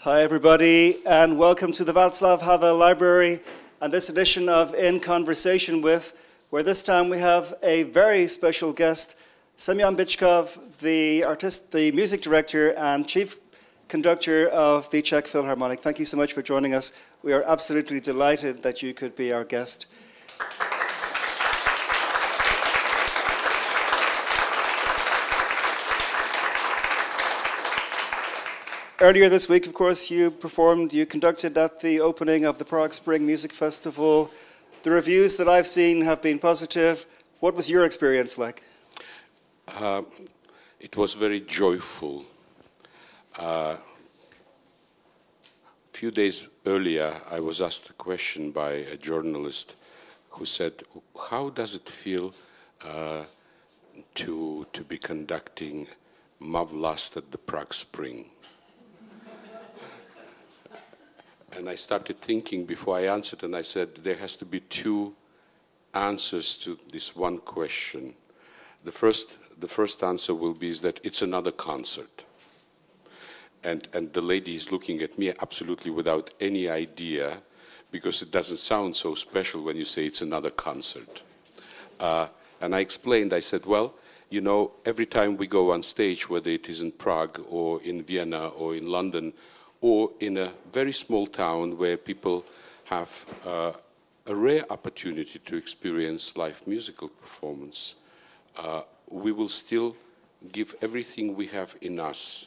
Hi everybody, and welcome to the Václav Havel Library and this edition of In Conversation With, where this time we have a very special guest, Semyon Bychkov, the music director and chief conductor of the Czech Philharmonic. Thank you so much for joining us. We are absolutely delighted that you could be our guest. Earlier this week, of course, you conducted at the opening of the Prague Spring Music Festival. The reviews that I've seen have been positive. What was your experience like? It was very joyful. A few days earlier, I was asked a question by a journalist who said, how does it feel to be conducting Mavlast at the Prague Spring? And I started thinking before I answered, and I said, there has to be two answers to this one question. The first answer will be is that it's another concert. And the lady is looking at me absolutely without any idea, because it doesn't sound so special when you say it's another concert. And I explained, I said, well, you know, every time we go on stage, whether it is in Prague or in Vienna or in London, or in a very small town where people have a rare opportunity to experience live musical performance, we will still give everything we have in us,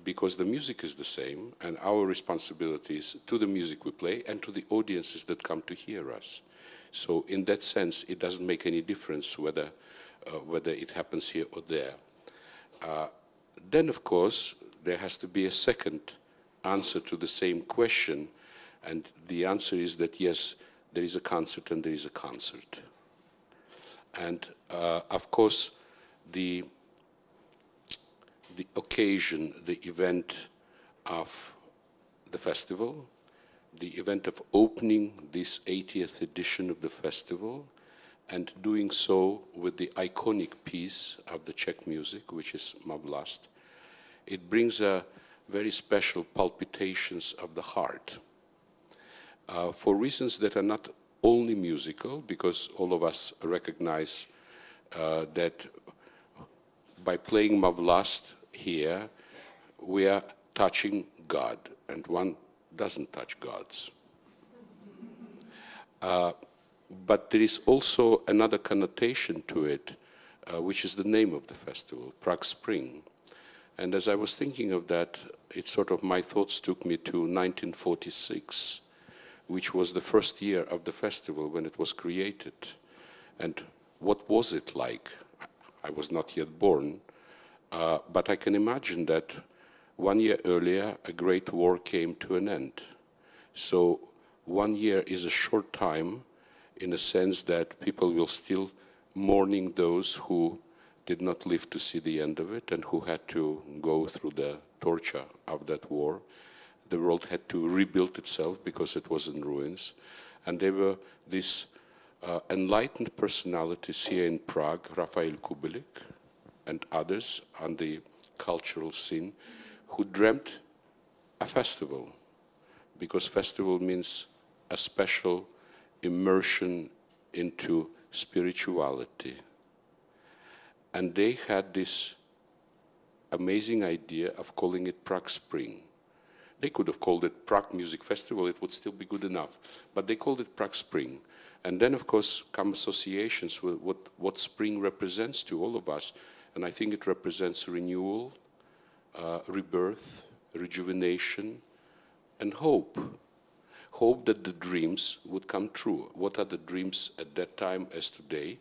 because the music is the same, and our responsibilities to the music we play and to the audiences that come to hear us. So in that sense, it doesn't make any difference whether it happens here or there. Then, of course, there has to be a second answer to the same question, and the answer is that yes, there is a concert and there is a concert. And of course, the occasion, the event of the festival, the event of opening this 80th edition of the festival, and doing so with the iconic piece of the Czech music, which is Mavlast, it brings a very special palpitations of the heart, for reasons that are not only musical, because all of us recognize that by playing Mavlast here, we are touching God, and one doesn't touch gods. But there is also another connotation to it, which is the name of the festival, Prague Spring. And as I was thinking of that, my thoughts took me to 1946, which was the first year of the festival when it was created. And what was it like? I was not yet born, but I can imagine that 1 year earlier, a great war came to an end. So 1 year is a short time in a sense that people will still mourning those who did not live to see the end of it and who had to go through the torture of that war. The world had to rebuild itself because it was in ruins. And there were these enlightened personalities here in Prague, Raphael Kubelik and others on the cultural scene, who dreamt a festival, because festival means a special immersion into spirituality. And they had this amazing idea of calling it Prague Spring. They could have called it Prague Music Festival, it would still be good enough. But they called it Prague Spring. And then, of course, come associations with what spring represents to all of us. And I think it represents renewal, rebirth, rejuvenation, and hope. Hope that the dreams would come true. What are the dreams at that time as today?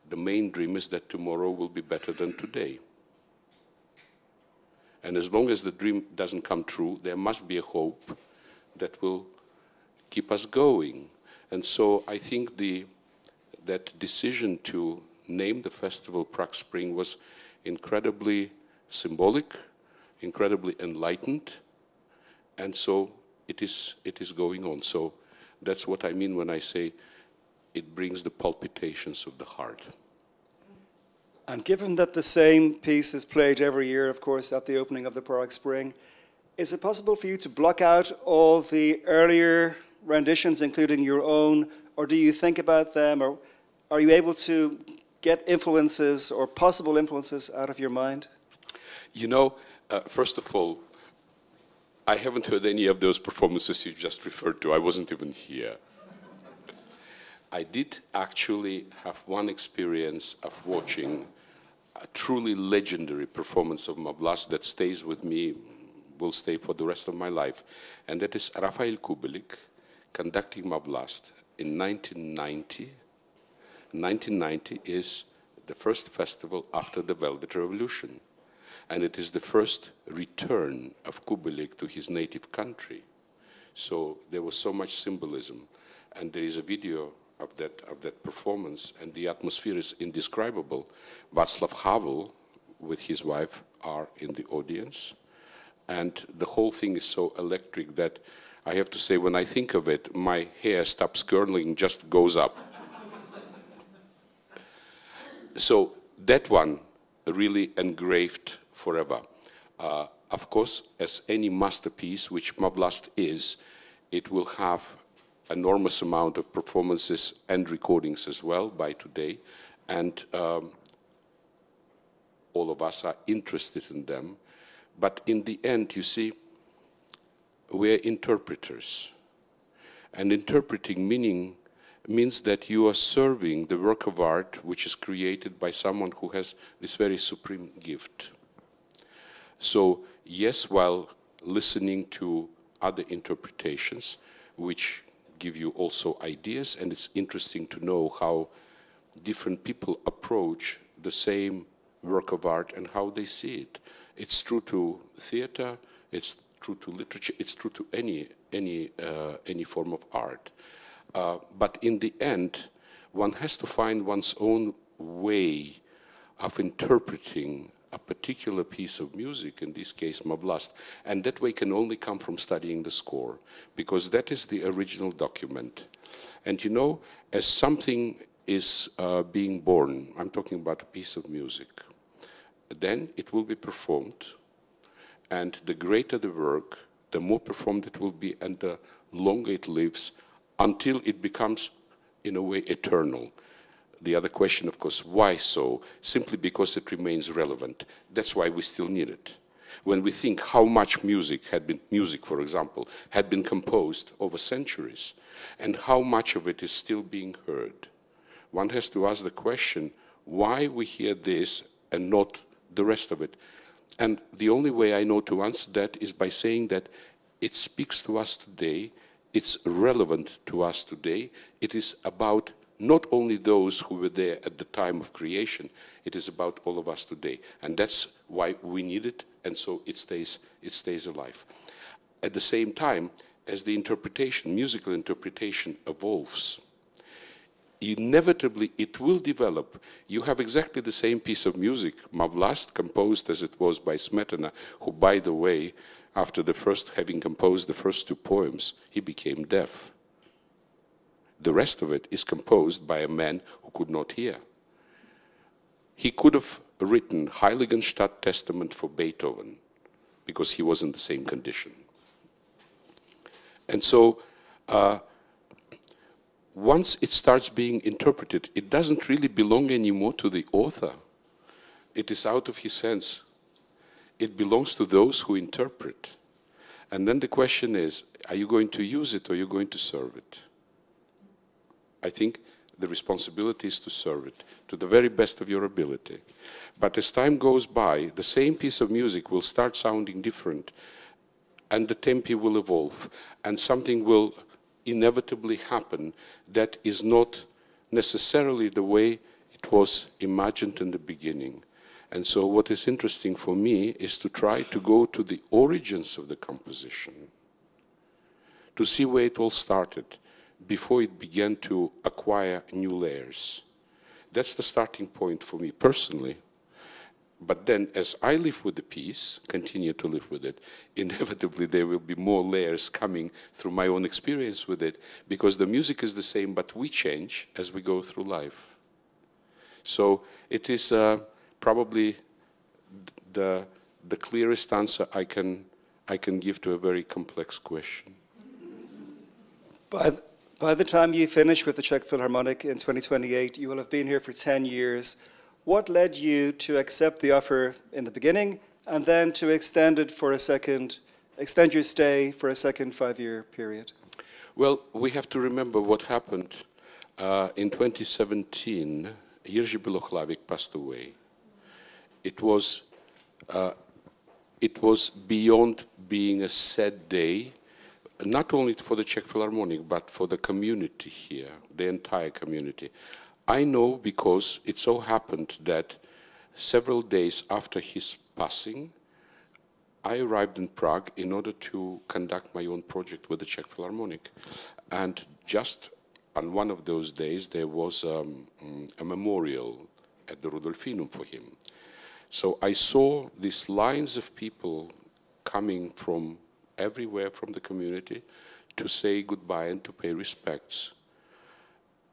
The main dream is that tomorrow will be better than today. And as long as the dream doesn't come true, there must be a hope that will keep us going. And so I think that decision to name the festival Prague Spring was incredibly symbolic, incredibly enlightened, and so it is going on. So that's what I mean when I say it brings the palpitations of the heart. And given that the same piece is played every year, of course, at the opening of the Prague Spring, Is it possible for you to block out all the earlier renditions, including your own, or do you think about them, or are you able to get influences or possible influences out of your mind? You know, first of all, I haven't heard any of those performances you just referred to. I wasn't even here. I did actually have one experience of watching a truly legendary performance of Mavlas that stays with me, will stay for the rest of my life. And that is Rafael Kubelik conducting Mavlas in 1990. 1990 is the first festival after the Velvet Revolution. And it is the first return of Kubelik to his native country. So there was so much symbolism. And there is a video of that performance, and the atmosphere is indescribable. Václav Havel, with his wife, are in the audience. And the whole thing is so electric that I have to say, when I think of it, my hair stops curling, just goes up. So that one really engraved forever. Of course, as any masterpiece, which Mavlas is, it will have enormous amount of performances and recordings as well by today. And all of us are interested in them. But in the end, you see, we're interpreters. And interpreting means that you are serving the work of art which is created by someone who has this very supreme gift. So yes, while listening to other interpretations, which give you also ideas, and it's interesting to know how different people approach the same work of art and how they see it. It's true to theater, it's true to literature, it's true to any form of art. But in the end, one has to find one's own way of interpreting a particular piece of music, in this case Mavlas, and that way can only come from studying the score, because that is the original document. And you know, as something is being born, I'm talking about a piece of music, then it will be performed, and the greater the work, the more performed it will be, and the longer it lives, until it becomes, in a way, eternal. The other question, of course, why so? Simply because it remains relevant. That's why we still need it. When we think how much music, for example, had been composed over centuries, and how much of it is still being heard, one has to ask the question, why we hear this and not the rest of it? And the only way I know to answer that is by saying that it speaks to us today, it's relevant to us today, it is about not only those who were there at the time of creation, it is about all of us today. And that's why we need it, and so it stays alive. At the same time, as the interpretation, musical interpretation evolves, inevitably it will develop. You have exactly the same piece of music, Mavlas, composed as it was by Smetana, who, by the way, after having composed the first two poems, he became deaf. The rest of it is composed by a man who could not hear. He could have written Heiligenstadt Testament for Beethoven, because he was in the same condition. And so, once it starts being interpreted, it doesn't really belong anymore to the author. It is out of his hands. It belongs to those who interpret. And then the question is, are you going to use it or are you going to serve it? I think the responsibility is to serve it to the very best of your ability. But as time goes by, the same piece of music will start sounding different, and the tempi will evolve, and something will inevitably happen that is not necessarily the way it was imagined in the beginning. And so what is interesting for me is to try to go to the origins of the composition, to see where it all started, before it began to acquire new layers. That's the starting point for me personally. But then as I live with the piece, continue to live with it, inevitably there will be more layers coming through my own experience with it, because the music is the same, but we change as we go through life. So it is probably the clearest answer I can I can give to a very complex question. By the time you finish with the Czech Philharmonic in 2028, you will have been here for 10 years. What led you to accept the offer in the beginning and then to extend your stay for a second 5-year period? Well, we have to remember what happened in 2017. Jiří Bilochlavik passed away. It was beyond being a sad day, not only for the Czech Philharmonic, but for the community here, the entire community. I know because it so happened that several days after his passing, I arrived in Prague in order to conduct my own project with the Czech Philharmonic. And just on one of those days, there was a memorial at the Rudolfinum for him. So I saw these lines of people coming from everywhere from the community to say goodbye and to pay respects.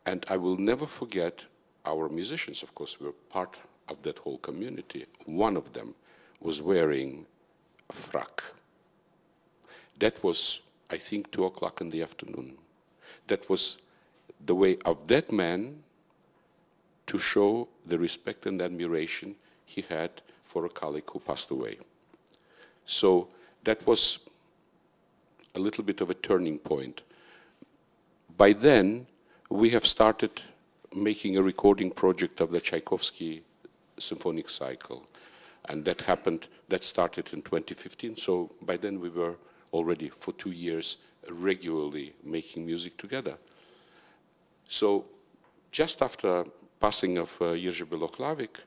And I will never forget our musicians, of course, were part of that whole community. One of them was wearing a frock. That was, I think, 2 o'clock in the afternoon. That was the way of that man to show the respect and admiration he had for a colleague who passed away. So that was a little bit of a turning point. By then, we have started making a recording project of the Tchaikovsky symphonic cycle. And that started in 2015. So by then we were already for 2 years regularly making music together. So just after passing of Jiří Bilochlavik,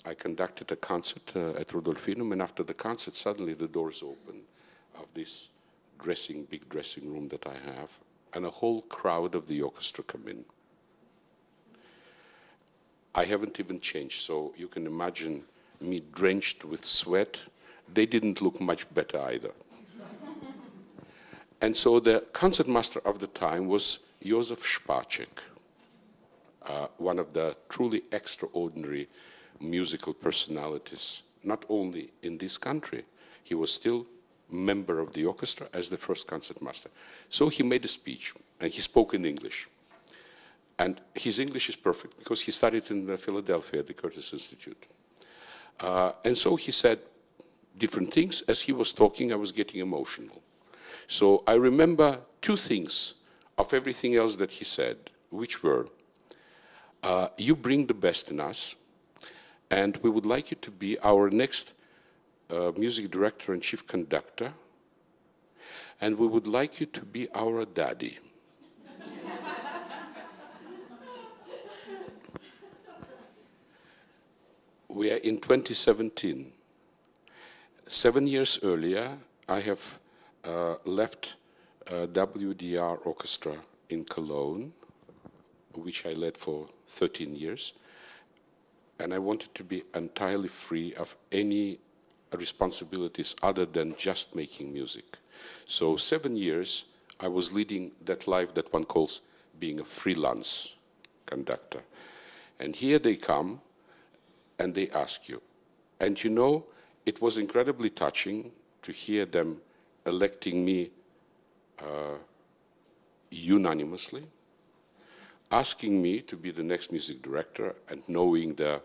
I conducted a concert at Rudolfinum, and after the concert, suddenly the doors opened of this big dressing room that I have, and a whole crowd of the orchestra come in. I haven't even changed, so you can imagine me drenched with sweat. They didn't look much better either. And so the concertmaster of the time was Josef Špáček, one of the truly extraordinary musical personalities, not only in this country. He was still member of the orchestra as the first concertmaster. So he made a speech, and he spoke in English. And his English is perfect, because he studied in Philadelphia at the Curtis Institute. And so he said different things. As he was talking, I was getting emotional. So I remember 2 things of everything else that he said, which were, you bring the best in us, and we would like you to be our next music director and chief conductor, and we would like you to be our daddy. We are in 2017. 7 years earlier, I have left WDR Orchestra in Cologne, which I led for 13 years, and I wanted to be entirely free of any responsibilities other than just making music. So 7 years, I was leading that life that one calls being a freelance conductor. And here they come, and they ask you. And you know, it was incredibly touching to hear them electing me unanimously, asking me to be the next music director, and knowing the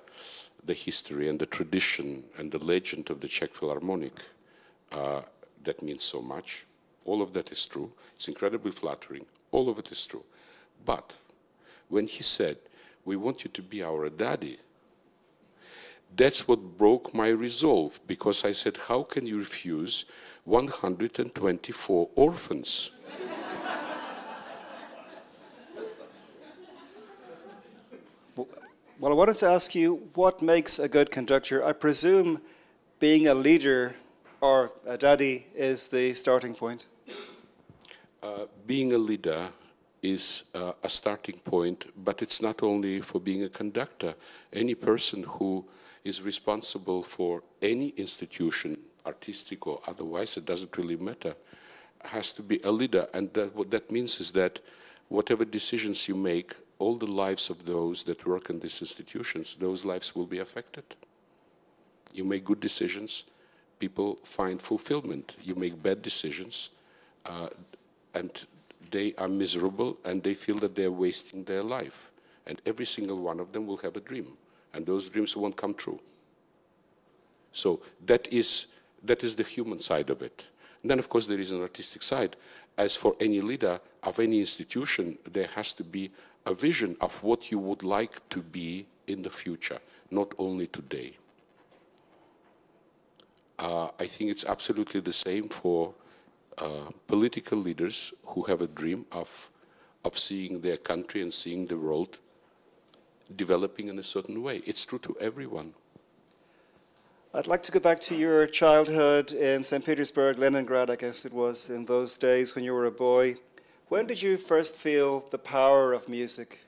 history and the tradition and the legend of the Czech Philharmonic. That means so much. All of that is true. It's incredibly flattering. All of it is true. But when he said, we want you to be our daddy, that's what broke my resolve, because I said, how can you refuse 124 orphans? Well, I wanted to ask you, what makes a good conductor? I presume being a leader or a daddy is the starting point. Being a leader is a starting point, but it's not only for being a conductor. Any person who is responsible for any institution, artistic or otherwise, it doesn't really matter, has to be a leader. And what that means is that whatever decisions you make, all the lives of those that work in these institutions, those lives will be affected. You make good decisions, people find fulfillment. You make bad decisions, and they are miserable, and they feel that they're wasting their life. And every single one of them will have a dream, and those dreams won't come true. So that is the human side of it. And then, of course, there is an artistic side. As for any leader of any institution, there has to be a vision of what you would like to be in the future, not only today. I think it's absolutely the same for political leaders who have a dream of seeing their country and seeing the world developing in a certain way. It's true to everyone. I'd like to go back to your childhood in St. Petersburg, Leningrad, I guess it was, in those days when you were a boy. When did you first feel the power of music?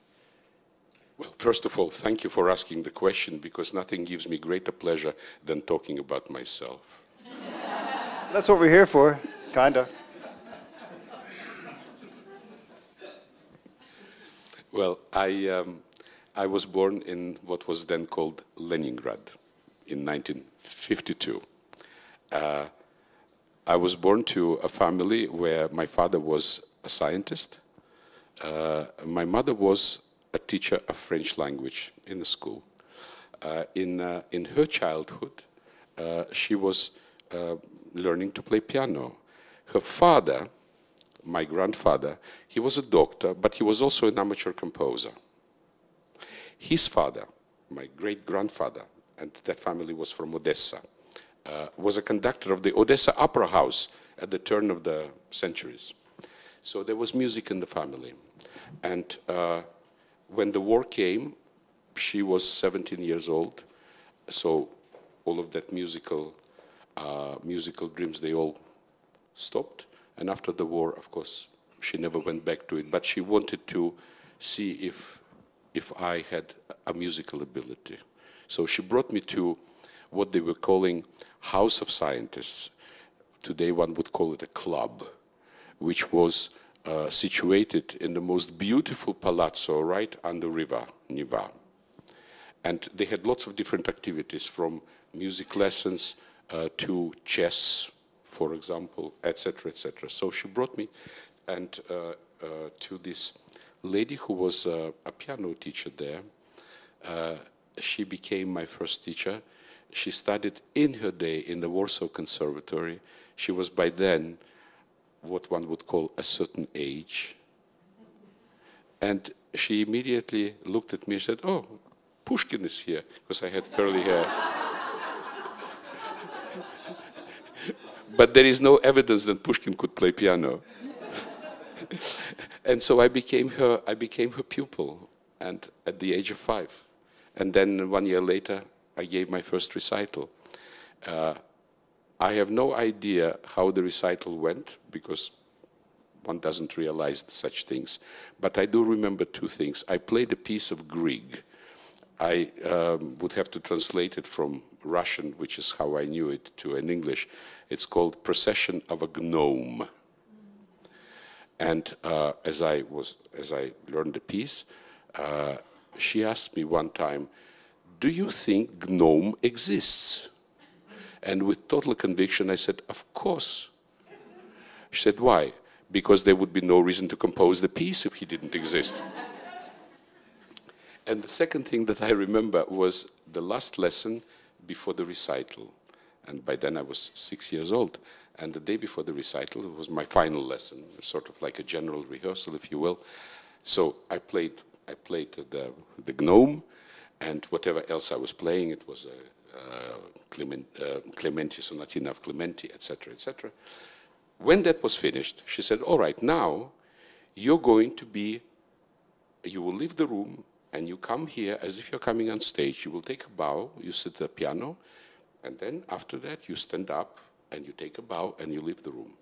Well, first of all, thank you for asking the question, because nothing gives me greater pleasure than talking about myself. That's what we're here for, kind of. Well, I was born in what was then called Leningrad in 1952. I was born to a family where my father was a scientist. My mother was a teacher of French language in the school. In her childhood, she was learning to play piano. Her father, my grandfather, he was a doctor, but he was also an amateur composer. His father, my great-grandfather, and that family was from Odessa, was a conductor of the Odessa Opera House at the turn of the centuries. So there was music in the family. And when the war came, she was 17 years old, so all of that musical dreams, they all stopped. And after the war, of course, she never went back to it, but she wanted to see if I had a musical ability. So she brought me to what they were calling House of Scientists. Today one would call it a club, which was situated in the most beautiful palazzo right on the river, Neva. And they had lots of different activities, from music lessons to chess, for example, etc., etc. So she brought me and to this lady who was a piano teacher there. She became my first teacher. She studied in her day in the Warsaw Conservatory. She was by then what one would call a certain age. And she immediately looked at me and said, "Oh, Pushkin is here," because I had curly hair. But there is no evidence that Pushkin could play piano. And so I became her pupil, and at the age of 5. And then 1 year later, I gave my first recital. I have no idea how the recital went, because one doesn't realize such things. But I do remember 2 things. I played a piece of Grieg. I would have to translate it from Russian, which is how I knew it, to an English. It's called Procession of a Gnome. And as I learned the piece, she asked me one time, "Do you think gnome exists?" And with total conviction, I said, "Of course." She said, "Why?" "Because there would be no reason to compose the piece if he didn't exist." And the second thing that I remember was the last lesson before the recital. And by then I was 6 years old. And the day before the recital, it was my final lesson, sort of like a general rehearsal, if you will. So I played the gnome, and whatever else I was playing, it was Clementi, Sonatina of Clementi, etc., etc. When that was finished, she said, "All right, now you will leave the room, and you come here as if you're coming on stage. You will take a bow, you sit at the piano, and then after that you stand up and you take a bow and you leave the room."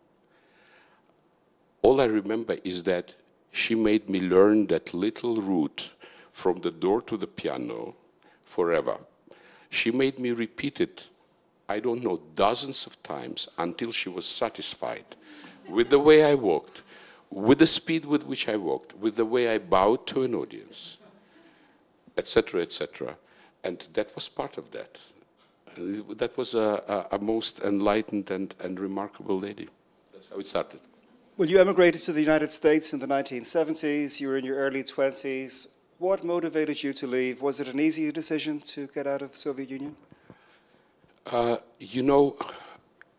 All I remember is that she made me learn that little route from the door to the piano forever. She made me repeat it, I don't know, dozens of times until she was satisfied with the way I walked, with the speed with which I walked, with the way I bowed to an audience, etc., etc. And that was part of that. That was a most enlightened and remarkable lady. That's how it started. Well, you emigrated to the United States in the 1970s. You were in your early 20s. What motivated you to leave? Was it an easy decision to get out of the Soviet Union? You know,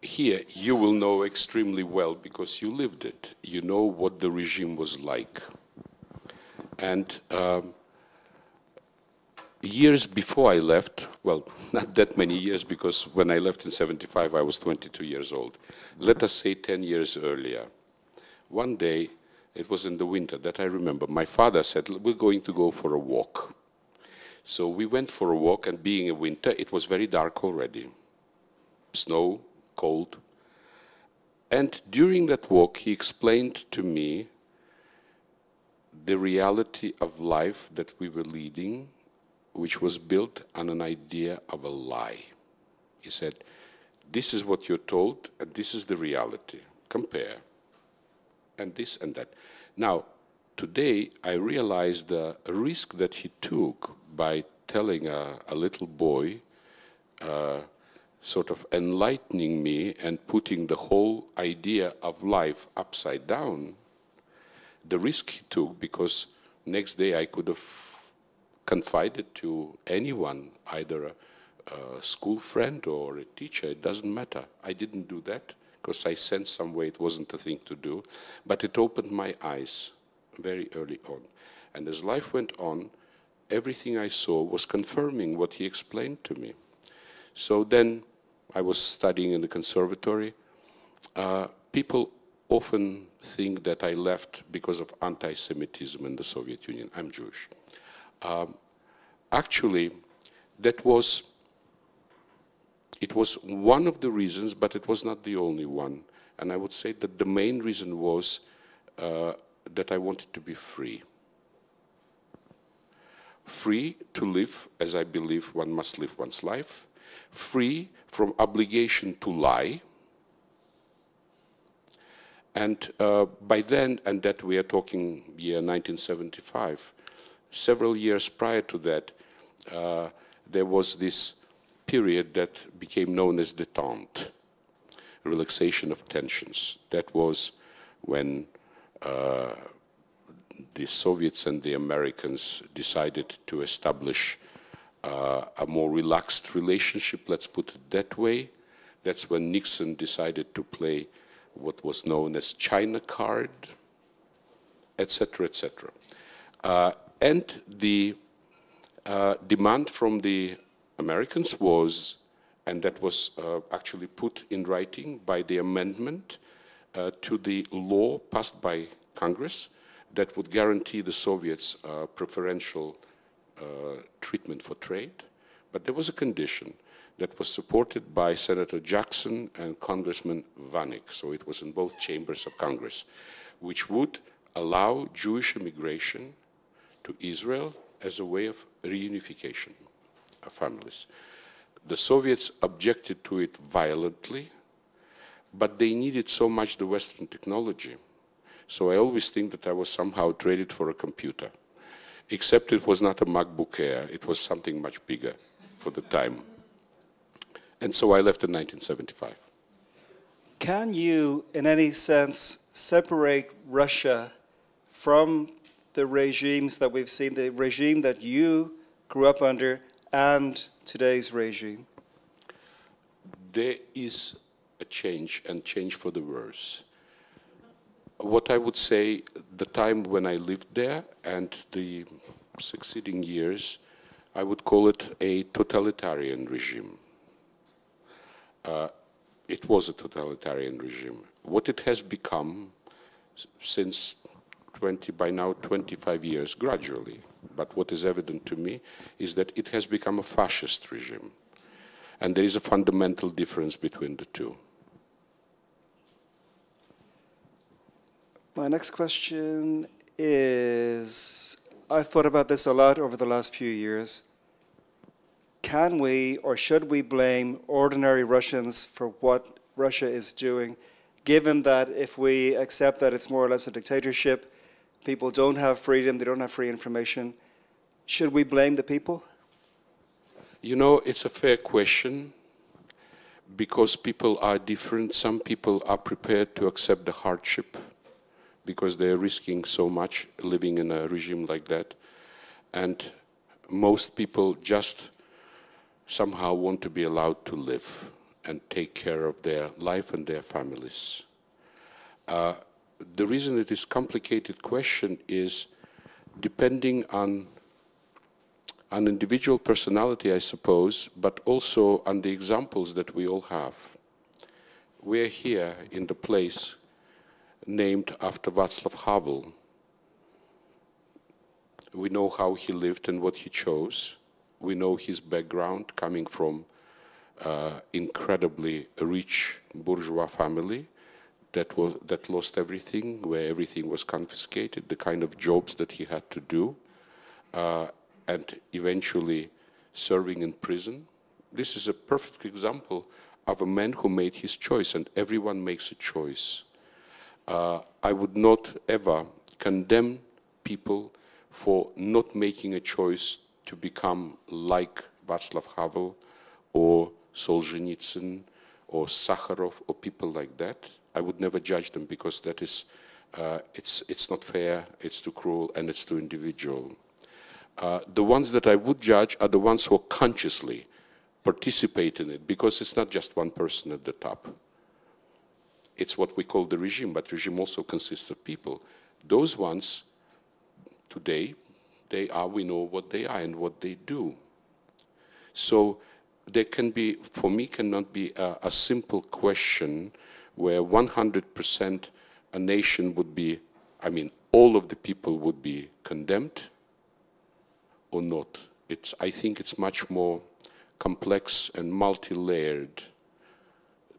here you will know extremely well because you lived it. You know what the regime was like. And years before I left, well, not that many years, because when I left in 75, I was 22 years old. Let us say 10 years earlier. One day, it was in the winter that I remember, my father said, we're going to go for a walk. So we went for a walk, and being a winter, it was very dark already. Snow, cold. And during that walk, he explained to me the reality of life that we were leading, which was built on an idea of a lie. He said, this is what you're told, and this is the reality. Compare. And this and that. Now, today, I realize the risk that he took by telling a little boy, sort of enlightening me and putting the whole idea of life upside down, the risk he took, because next day I could have confided to anyone, either a school friend or a teacher, it doesn't matter. I didn't do that because I sensed some way it wasn't the thing to do, but it opened my eyes very early on. And as life went on, everything I saw was confirming what he explained to me. So then I was studying in the conservatory. People often think that I left because of anti-Semitism in the Soviet Union. I'm Jewish. Actually, it was one of the reasons, but it was not the only one. And I would say that the main reason was that I wanted to be free. Free to live as I believe one must live one's life. Free from obligation to lie. And by then, and that we are talking year 1975, several years prior to that, there was this period that became known as détente, relaxation of tensions. That was when the Soviets and the Americans decided to establish a more relaxed relationship, let's put it that way. That's when Nixon decided to play what was known as China card, etc., etc. And the demand from the Americans was, and that was actually put in writing by the amendment to the law passed by Congress that would guarantee the Soviets preferential treatment for trade. But there was a condition that was supported by Senator Jackson and Congressman Vanik, so it was in both chambers of Congress, which would allow Jewish immigration to Israel as a way of reunification of families. The Soviets objected to it violently, but they needed so much the Western technology. So I always think that I was somehow traded for a computer, except it was not a MacBook Air, it was something much bigger for the time. And so I left in 1975. Can you, in any sense, separate Russia from the regimes that we've seen, the regime that you grew up under and today's regime? There is a change, and change for the worse. What I would say, the time when I lived there and the succeeding years, I would call it a totalitarian regime. It was a totalitarian regime. What it has become since by now 25 years, gradually, but what is evident to me is that it has become a fascist regime. And there is a fundamental difference between the two. My next question is, I've thought about this a lot over the last few years. Can we or should we blame ordinary Russians for what Russia is doing, given that if we accept that it's more or less a dictatorship, people don't have freedom, they don't have free information, should we blame the people? You know, it's a fair question, because people are different. Some people are prepared to accept the hardship because they're risking so much living in a regime like that. And most people just somehow want to be allowed to live and take care of their life and their families. The reason it is a complicated question is depending on an individual personality, I suppose, but also on the examples that we all have. We're here in the place named after Václav Havel. We know how he lived and what he chose. We know his background coming from incredibly rich bourgeois family that lost everything, where everything was confiscated, the kind of jobs that he had to do, and eventually serving in prison. This is a perfect example of a man who made his choice, and everyone makes a choice. I would not ever condemn people for not making a choice to become like Václav Havel or Solzhenitsyn or Sakharov or people like that. I would never judge them because that is, it's not fair, it's too cruel, and it's too individual. The ones that I would judge are the ones who consciously participate in it, because it's not just one person at the top. It's what we call the regime, but regime also consists of people. Those ones, today, we know what they are and what they do. So there can be, for me, cannot be a simple question where 100% a nation would be, I mean, all of the people would be condemned or not. I think it's much more complex and multi-layered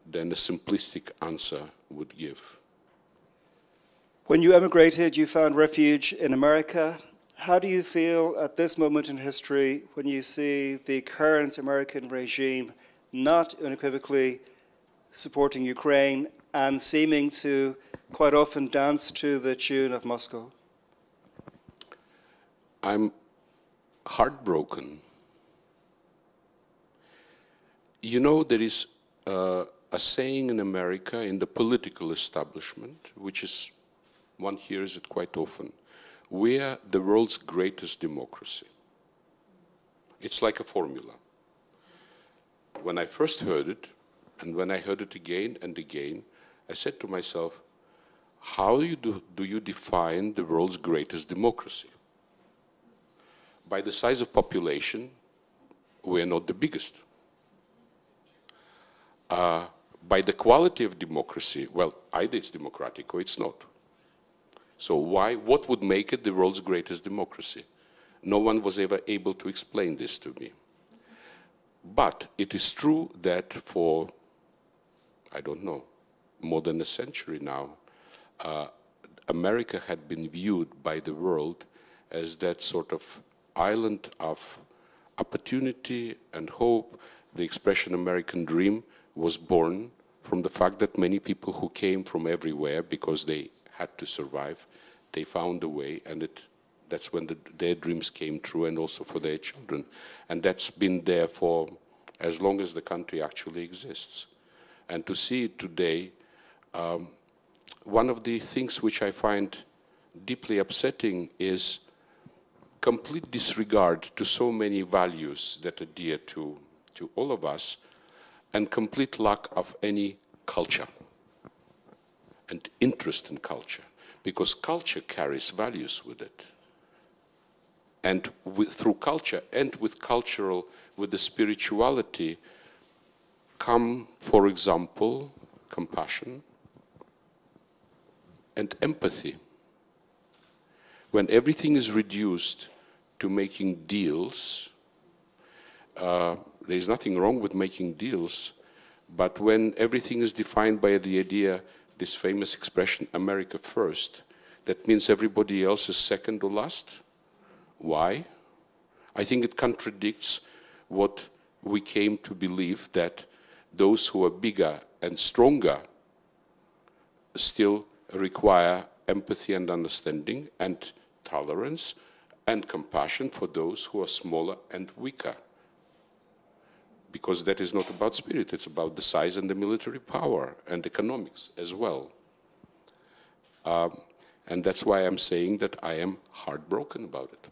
than a simplistic answer would give. When you emigrated, you found refuge in America. How do you feel at this moment in history when you see the current American regime not unequivocally supporting Ukraine and seeming to quite often dance to the tune of Moscow? I'm heartbroken. You know, there is a saying in America, in the political establishment, which is, one hears it quite often: we are the world's greatest democracy. It's like a formula. When I first heard it, and when I heard it again and again, I said to myself, how do you define the world's greatest democracy? By the size of population, we are not the biggest. By the quality of democracy, well, either it's democratic or it's not. So what would make it the world's greatest democracy? No one was ever able to explain this to me. But it is true that for, I don't know, more than a century now, America had been viewed by the world as that sort of island of opportunity and hope. The expression American dream was born from the fact that many people who came from everywhere because they had to survive, they found a way, and that's when their dreams came true, and also for their children. And that's been there for as long as the country actually exists. And to see it today, one of the things which I find deeply upsetting is complete disregard to so many values that are dear to all of us, and complete lack of any culture and interest in culture, because culture carries values with it. And through culture and with the spirituality come, for example, compassion and empathy. When everything is reduced to making deals, there's nothing wrong with making deals, but when everything is defined by the idea, this famous expression, America first, that means everybody else is second or last. Why? I think it contradicts what we came to believe, that those who are bigger and stronger still require empathy and understanding and tolerance and compassion for those who are smaller and weaker. because that is not about spirit, it's about the size and the military power and economics as well. And that's why I'm saying that I am heartbroken about it.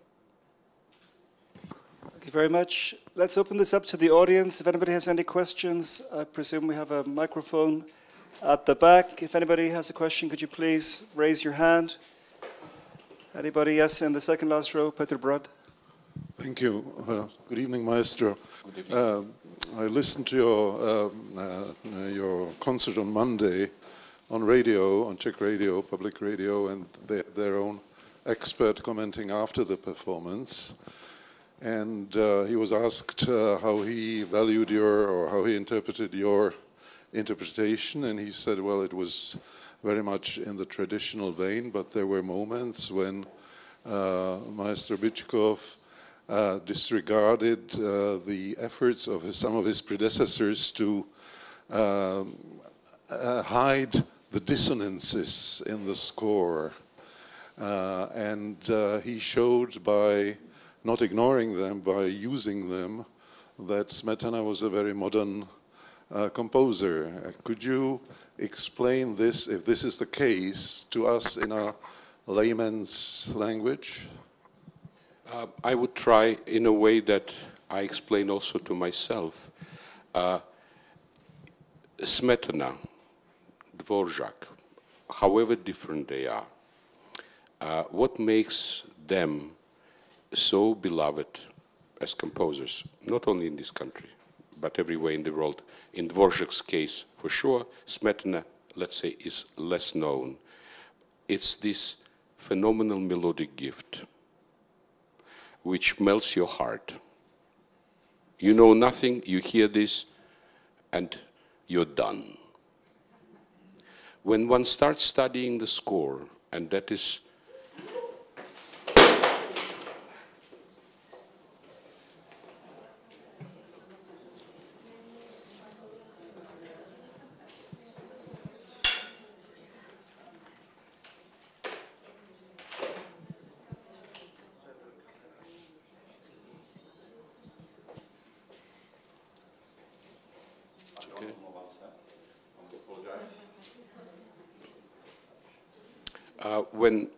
Thank you very much. Let's open this up to the audience. If anybody has any questions, I presume we have a microphone at the back. If anybody has a question, could you please raise your hand? Anybody? Yes, in the second last row, Peter Brod. Thank you. Good evening, Maestro. Good evening. I listened to your concert on Monday on radio, on Czech radio, public radio, and they had their own expert commenting after the performance. And he was asked how he valued or how he interpreted your interpretation, and he said, well, it was very much in the traditional vein, but there were moments when Maestro Bychkov disregarded the efforts of some of his predecessors to hide the dissonances in the score. And he showed by not ignoring them, by using them, that Smetana was a very modern composer. Could you explain this, if this is the case, to us in a layman's language? I would try in a way that I explain also to myself. Smetana, Dvorak, however different they are, what makes them so beloved as composers, not only in this country, but everywhere in the world. In Dvorak's case, for sure, Smetana, let's say, is less known. It's this phenomenal melodic gift which melts your heart. You know nothing, you hear this, and you're done. When one starts studying the score, and that is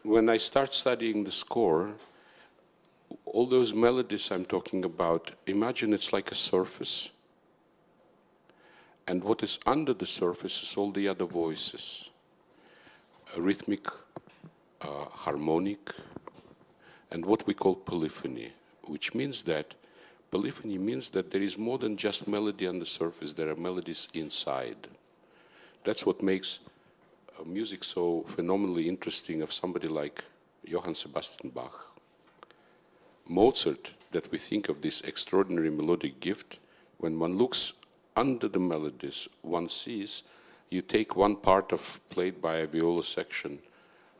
when I start studying the score, all those melodies I'm talking about, imagine it's like a surface. And what is under the surface is all the other voices. Rhythmic, harmonic, and what we call polyphony, which means that polyphony means that there is more than just melody on the surface, there are melodies inside. That's what makes music so phenomenally interesting of somebody like Johann Sebastian Bach. Mozart, that we think of this extraordinary melodic gift, when one looks under the melodies, one sees you take one part of played by a viola section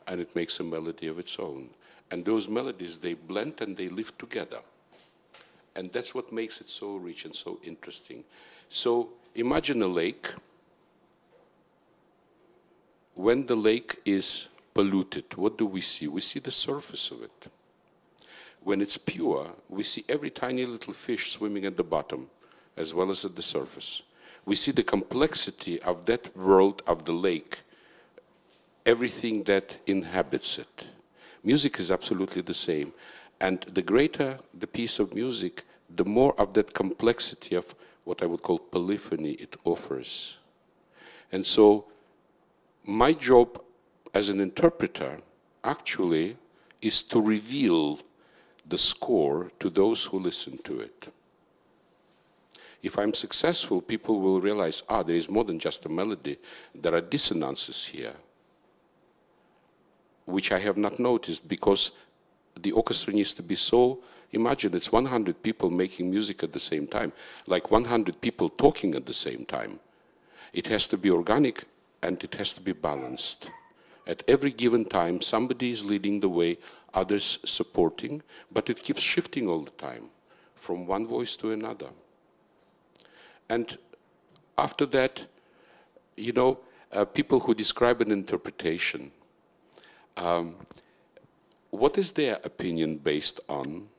and it makes a melody of its own. And those melodies, they blend and they live together. And that's what makes it so rich and so interesting. So imagine a lake. When the lake is polluted, what do we see? We see the surface of it. When it's pure, we see every tiny little fish swimming at the bottom, as well as at the surface. We see the complexity of that world of the lake, everything that inhabits it. Music is absolutely the same. And the greater the piece of music, the more of that complexity of what I would call polyphony it offers. And so, my job as an interpreter actually is to reveal the score to those who listen to it. If I'm successful, people will realize, there is more than just a melody. There are dissonances here, which I have not noticed because the orchestra needs to be so, imagine it's 100 people making music at the same time, like 100 people talking at the same time. It has to be organic and it has to be balanced. At every given time, somebody is leading the way, others supporting, but it keeps shifting all the time, from one voice to another. And after that, you know, people who describe an interpretation, what is their opinion based on?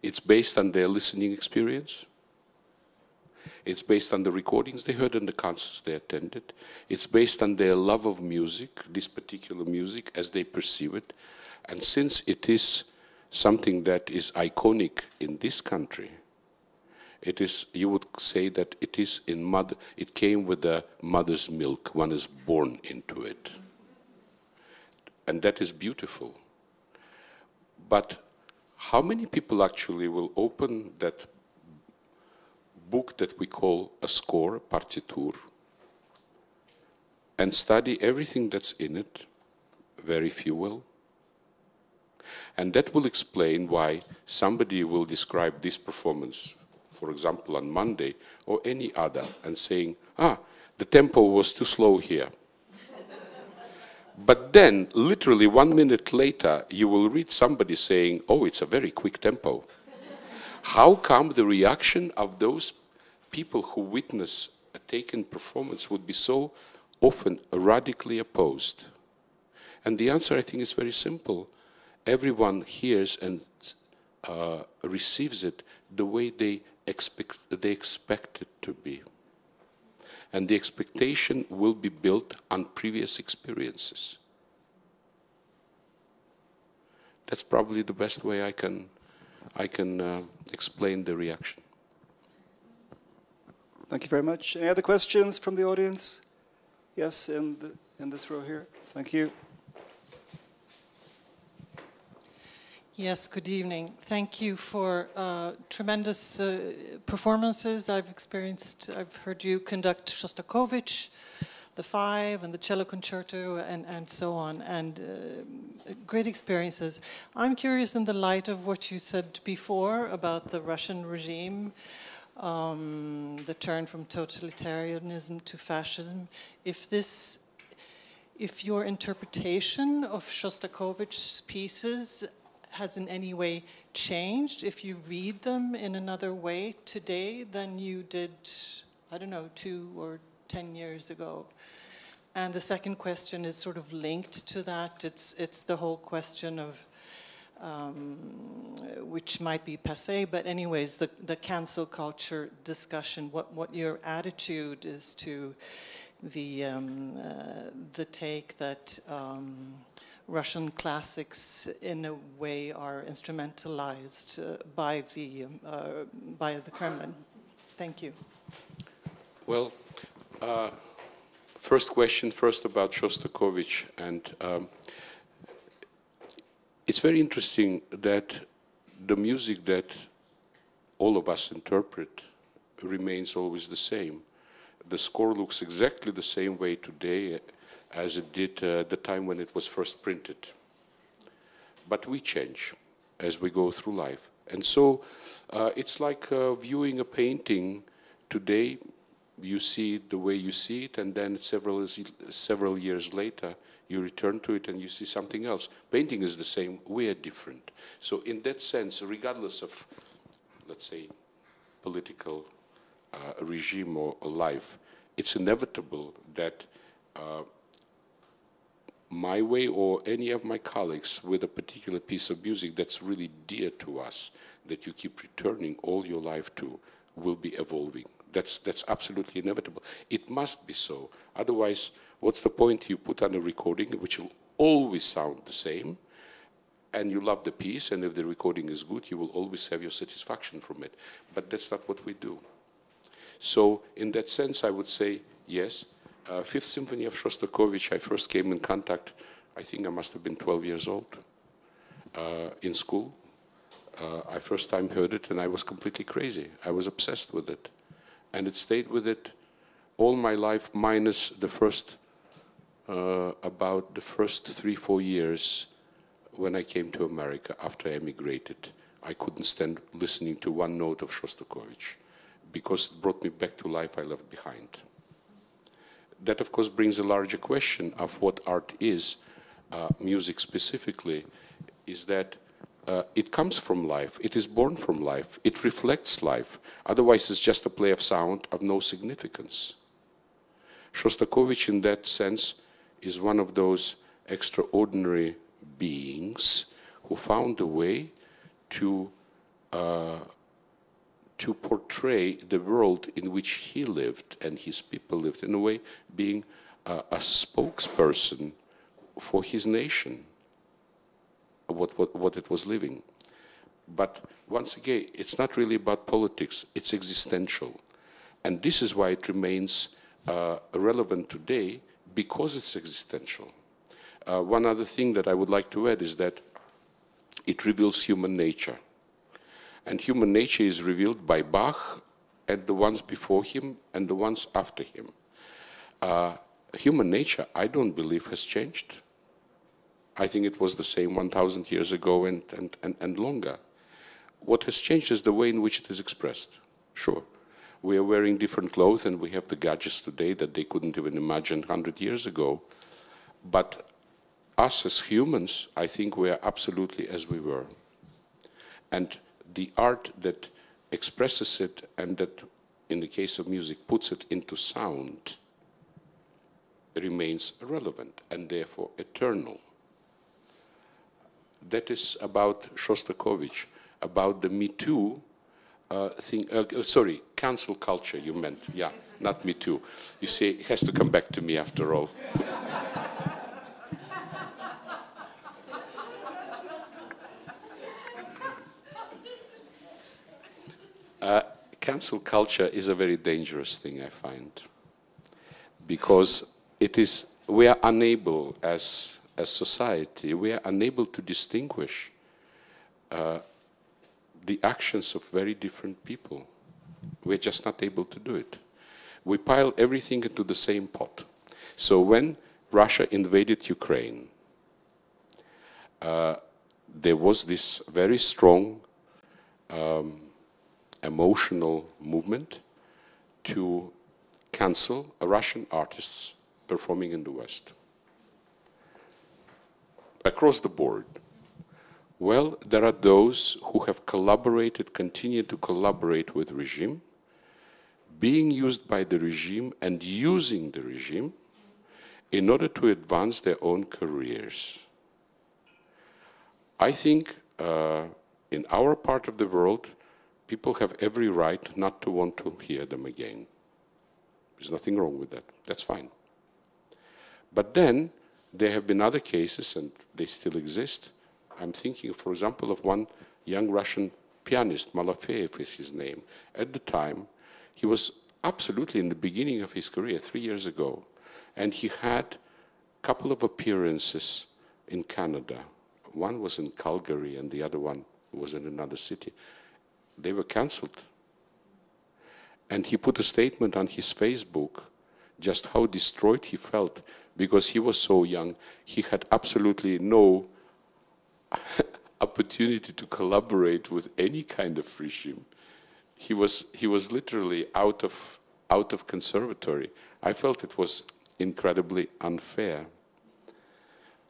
It's based on their listening experience. It's based on the recordings they heard and the concerts they attended. It's based on their love of music, this particular music, as they perceive it. And since it is something that is iconic in this country, it is, you would say that it is in mother, it came with the mother's milk. One is born into it. And that is beautiful. But how many people actually will open that book that we call a score, partitur, and study everything that's in it? Very few will. And that will explain why somebody will describe this performance, for example, on Monday, or any other, and saying, the tempo was too slow here. But then, literally 1 minute later, you will read somebody saying, oh, it's a very quick tempo. How come the reaction of those people who witness a taken performance would be so often radically opposed? And the answer, I think, is very simple. Everyone hears and receives it the way they expect it to be. And the expectation will be built on previous experiences. That's probably the best way I can explain the reaction. Thank you very much. Any other questions from the audience? Yes, in this row here. Thank you. Yes, good evening. Thank you for tremendous performances. I've heard you conduct Shtokovich, the Five, and the Cello Concerto, and so on, and great experiences. I'm curious, in the light of what you said before about the Russian regime, the turn from totalitarianism to fascism, if your interpretation of Shostakovich's pieces has in any way changed, if you read them in another way today than you did, I don't know, 2 or 10 years ago? And the second question is sort of linked to that. It's the whole question of, which might be passé, but anyways, the cancel culture discussion, what your attitude is to the take that Russian classics, in a way, are instrumentalized by the Kremlin. Thank you. Well, first question, first about Shostakovich, and it's very interesting that the music that all of us interpret remains always the same. The score looks exactly the same way today as it did the time when it was first printed. But we change as we go through life. And so it's like viewing a painting today. You see it the way you see it, and then several years later, you return to it and you see something else. Painting is the same, we are different. So in that sense, regardless of, let's say, political regime or life, it's inevitable that my way or any of my colleagues with a particular piece of music that's really dear to us, that you keep returning all your life to, will be evolving. That's absolutely inevitable. It must be so. Otherwise, what's the point you put on a recording which will always sound the same, and you love the piece, and if the recording is good, you will always have your satisfaction from it. But that's not what we do. So in that sense, I would say, yes, Fifth Symphony of Shostakovich, I first came in contact, I think I must have been 12 years old, in school. I first time heard it and I was completely crazy. I was obsessed with it. And it stayed with it all my life, minus the first, about the first 3-4 years when I came to America after I emigrated. I couldn't stand listening to one note of Shostakovich because it brought me back to life I left behind. That, of course, brings a larger question of what art is, music specifically, is that it comes from life, it is born from life, it reflects life. Otherwise, it's just a play of sound of no significance. Shostakovich, in that sense, is one of those extraordinary beings who found a way to to portray the world in which he lived and his people lived, in a way being a spokesperson for his nation, what it was living. But once again, it's not really about politics, it's existential. And this is why it remains relevant today, because it's existential. One other thing that I would like to add is that it reveals human nature. And human nature is revealed by Bach and the ones before him and the ones after him. Human nature, I don't believe, has changed. I think it was the same 1,000 years ago and longer. What has changed is the way in which it is expressed. Sure, we are wearing different clothes and we have the gadgets today that they couldn't even imagine 100 years ago. But us as humans, I think we are absolutely as we were. And the art that expresses it and that, in the case of music, puts it into sound remains relevant and therefore eternal. That is about Shtokovich, about the Me Too thing. Sorry, cancel culture you meant. Yeah, not Me Too. You see, it has to come back to me after all. Cancel culture is a very dangerous thing, I find, because we are unable, as society, we are unable to distinguish the actions of very different people. We're just not able to do it. We pile everything into the same pot. So when Russia invaded Ukraine, there was this very strong emotional movement to cancel Russian artists performing in the West. Across the board. Well, there are those who have collaborated, continue to collaborate with the regime, being used by the regime and using the regime in order to advance their own careers. I think in our part of the world, people have every right not to want to hear them again. There's nothing wrong with that. That's fine. But then there have been other cases, and they still exist. I'm thinking, for example, of one young Russian pianist, Malafeev is his name. At the time, he was absolutely in the beginning of his career, 3 years ago, and he had a couple of appearances in Canada. One was in Calgary, and the other one was in another city. They were cancelled. And he put a statement on his Facebook just how destroyed he felt because he was so young. He had absolutely no opportunity to collaborate with any kind of regime. He was literally out of conservatory. I felt it was incredibly unfair.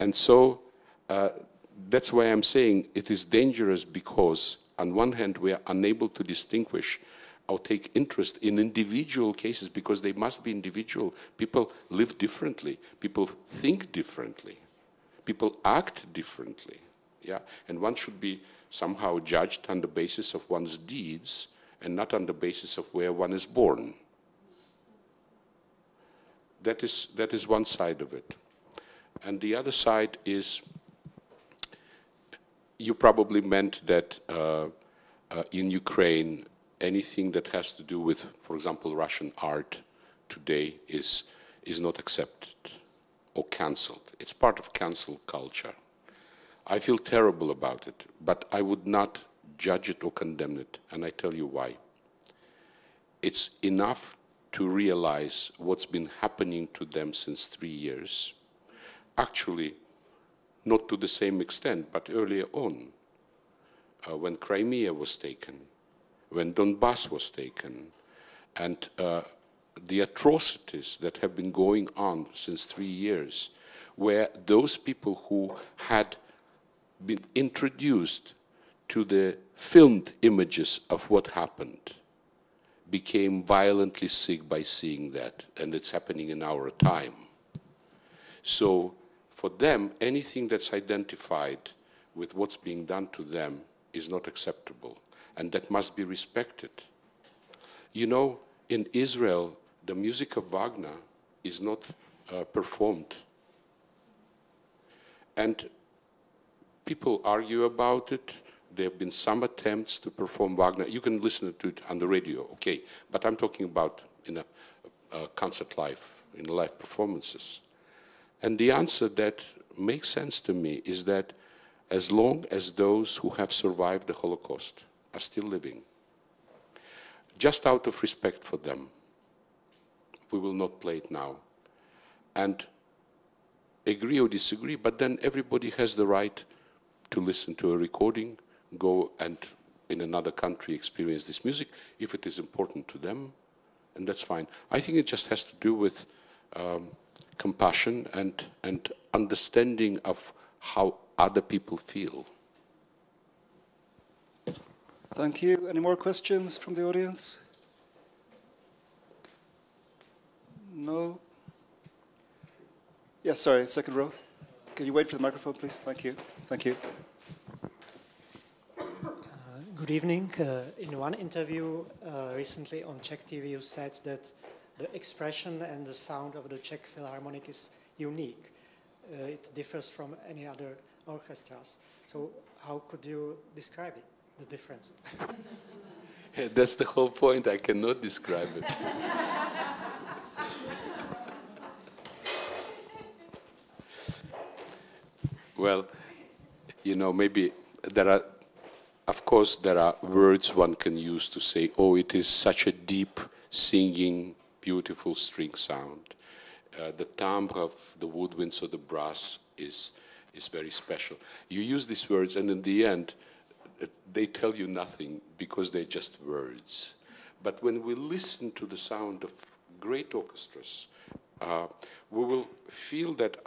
And so that's why I'm saying it is dangerous, because on one hand we are unable to distinguish or take interest in individual cases, because they must be individual. People live differently, people think differently, people act differently. Yeah? And one should be somehow judged on the basis of one's deeds and not on the basis of where one is born. That is one side of it. And the other side is, you probably meant that in Ukraine, anything that has to do with, for example, Russian art today is not accepted or cancelled. It's part of cancel culture. I feel terrible about it, but I would not judge it or condemn it, and I tell you why. It's enough to realize what's been happening to them since 3 years. Actually, not to the same extent, but earlier on, when Crimea was taken, when Donbass was taken, and the atrocities that have been going on since 3 years, where those people who had been introduced to the filmed images of what happened became violently sick by seeing that, and it's happening in our time. So for them, anything that's identified with what's being done to them is not acceptable, and that must be respected. You know, in Israel, the music of Wagner is not performed. And people argue about it. There have been some attempts to perform Wagner. You can listen to it on the radio, okay. But I'm talking about in a concert live, in live performances. And the answer that makes sense to me is that as long as those who have survived the Holocaust are still living, just out of respect for them, we will not play it now. And agree or disagree, but then everybody has the right to listen to a recording, go and in another country experience this music if it is important to them, and that's fine. I think it just has to do with compassion and understanding of how other people feel. Thank you. Any more questions from the audience? No? Yes, sorry, second row. Can you wait for the microphone, please? Thank you. Thank you. Good evening. In one interview recently on Czech TV, you said that the expression and the sound of the Czech Philharmonic is unique. It differs from any other orchestras. So how could you describe it, the difference? That's the whole point. I cannot describe it. Well, you know, maybe there are, of course, there are words one can use to say, oh, it is such a deep, singing, beautiful string sound. The timbre of the woodwinds or the brass is very special. You use these words, and in the end, they tell you nothing because they're just words. But when we listen to the sound of great orchestras, we will feel that,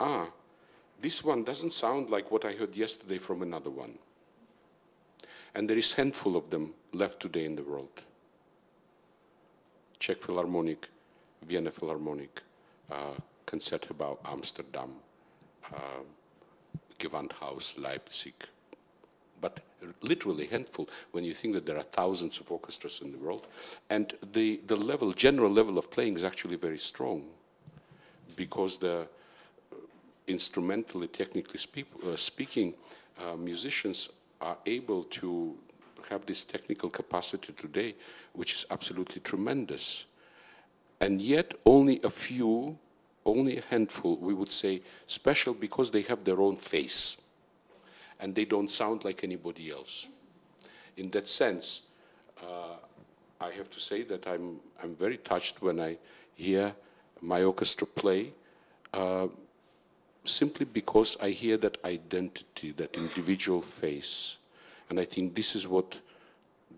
this one doesn't sound like what I heard yesterday from another one. And there is a handful of them left today in the world. Czech Philharmonic, Vienna Philharmonic, Concertgebouw Amsterdam, Gewandhaus Leipzig. But literally a handful when you think that there are thousands of orchestras in the world. And the level, general level of playing is actually very strong because the instrumentally, technically speaking, musicians are able to have this technical capacity today, which is absolutely tremendous. And yet only a few, only a handful, we would say, special because they have their own face and they don't sound like anybody else. In that sense, I have to say that I'm very touched when I hear my orchestra play, simply because I hear that identity, that individual face. And I think this is what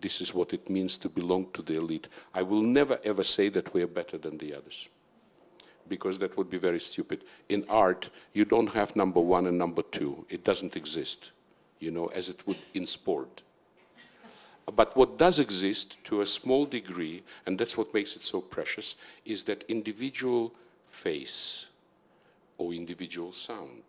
it means to belong to the elite. I will never ever say that we are better than the others, because that would be very stupid. In art, you don't have number one and number two. It doesn't exist, you know, as it would in sport. But what does exist to a small degree, and that's what makes it so precious, is that individual face, or individual sound,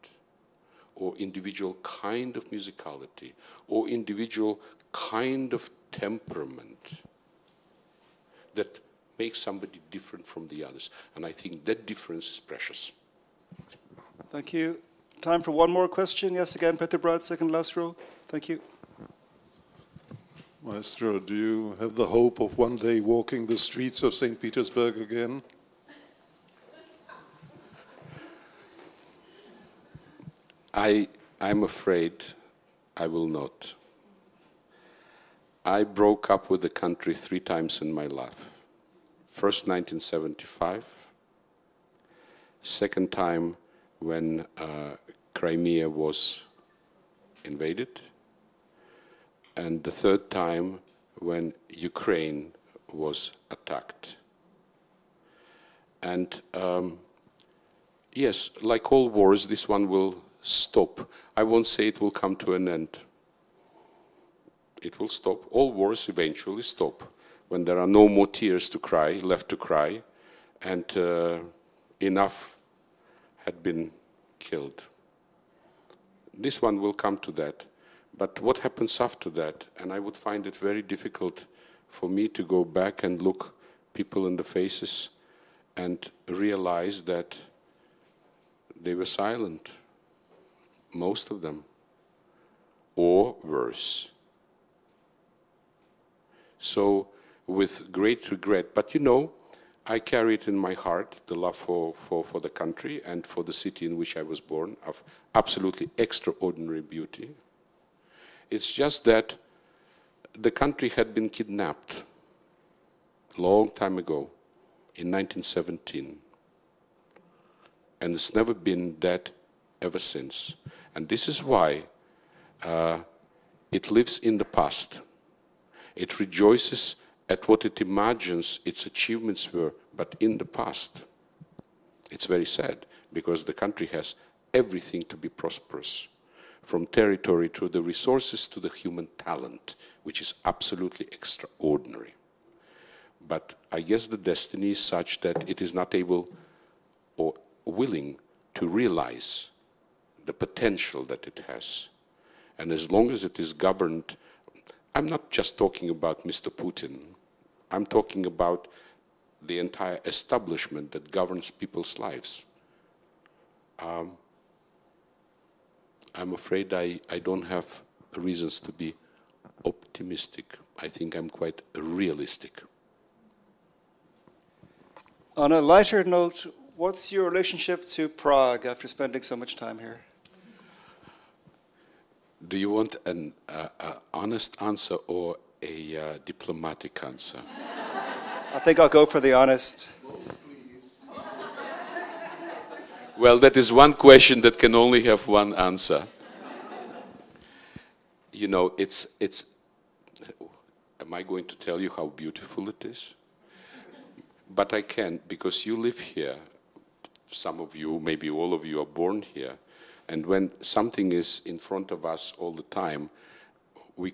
or individual kind of musicality, or individual kind of temperament that makes somebody different from the others. And I think that difference is precious. Thank you. Time for one more question. Yes, again, Peter Brad, second last row. Thank you. Maestro, do you have the hope of one day walking the streets of St. Petersburg again? I'm afraid I will not. I broke up with the country 3 times in my life. First, 1975. Second time when Crimea was invaded. And the third time when Ukraine was attacked. And yes, like all wars, this one will stop. I won't say it will come to an end. It will stop. All wars eventually stop when there are no more tears to cry, left to cry, and enough had been killed. This one will come to that. But what happens after that? And I would find it very difficult for me to go back and look people in the faces and realized that they were silent, most of them, or worse. So, with great regret, but you know, I carry it in my heart, the love for the country and for the city in which I was born, of absolutely extraordinary beauty. It's just that the country had been kidnapped a long time ago, in 1917. And it's never been that ever since. And this is why it lives in the past. It rejoices at what it imagines its achievements were, but in the past. It's very sad, because the country has everything to be prosperous, from territory to the resources to the human talent, which is absolutely extraordinary. But I guess the destiny is such that it is not able or willing to realize the potential that it has. And as long as it is governed, I'm not just talking about Mr. Putin, I'm talking about the entire establishment that governs people's lives. I'm afraid I don't have reasons to be optimistic. I think I'm quite realistic. On a lighter note, what's your relationship to Prague after spending so much time here? Do you want an honest answer or a diplomatic answer? I think I'll go for the honest. Well, that is one question that can only have one answer. You know, am I going to tell you how beautiful it is? But I can't, because you live here. Some of you, maybe all of you, are born here. And when something is in front of us all the time, we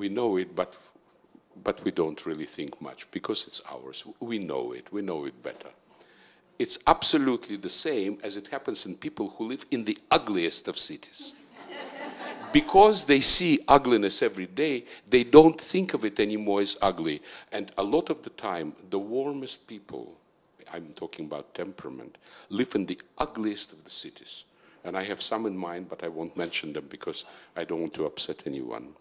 know it, but we don't really think much, because it's ours. We know it better. It's absolutely the same as it happens in people who live in the ugliest of cities. Because they see ugliness every day, they don't think of it anymore as ugly. And a lot of the time, the warmest people, I'm talking about temperament, live in the ugliest of the cities. And I have some in mind, but I won't mention them because I don't want to upset anyone.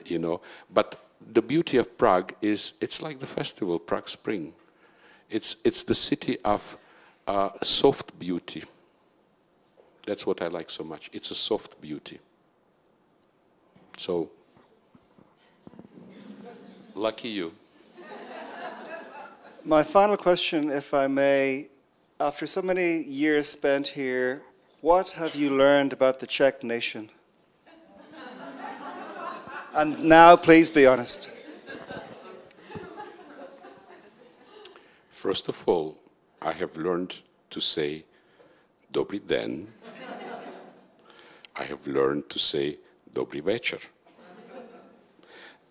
You know, but the beauty of Prague is, it's like the festival, Prague Spring. It's the city of soft beauty. That's what I like so much. It's a soft beauty. So, lucky you. My final question, if I may, after so many years spent here, what have you learned about the Czech nation? And now, please be honest. First of all, I have learned to say Dobrý den. I have learned to say Dobrý večer.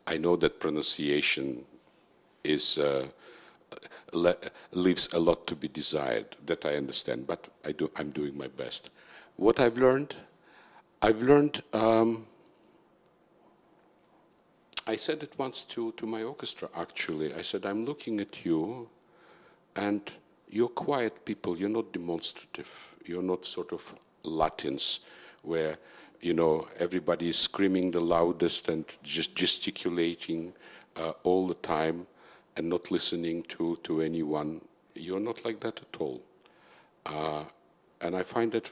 I know that pronunciation is leaves a lot to be desired, that I understand, but I'm doing my best. What I've learned, I said it once to my orchestra, actually. I said, I'm looking at you, and you're quiet people, you're not demonstrative, you're not sort of Latins, where, you know, everybody is screaming the loudest and just gesticulating all the time and not listening to anyone. You're not like that at all. And I find that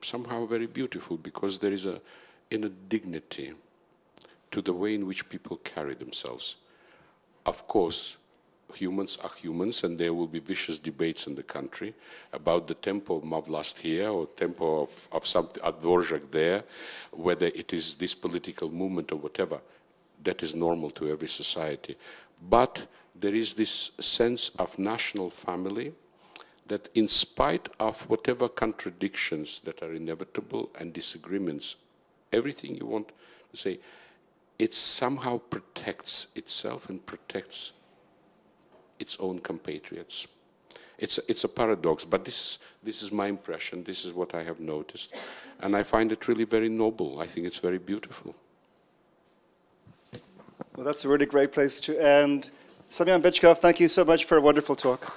somehow very beautiful, because there is a inner dignity to the way in which people carry themselves. Of course, humans are humans, and there will be vicious debates in the country about the tempo of Mavlast here or tempo of some Dvorak there, whether it is this political movement or whatever. That is normal to every society. But there is this sense of national family that, in spite of whatever contradictions that are inevitable and disagreements, everything you want to say, it somehow protects itself and protects its own compatriots. It's a paradox, but this is my impression, this is what I have noticed, and I find it really very noble. I think it's very beautiful. Well, that's a really great place to end. Semyon Bychkov, thank you so much for a wonderful talk.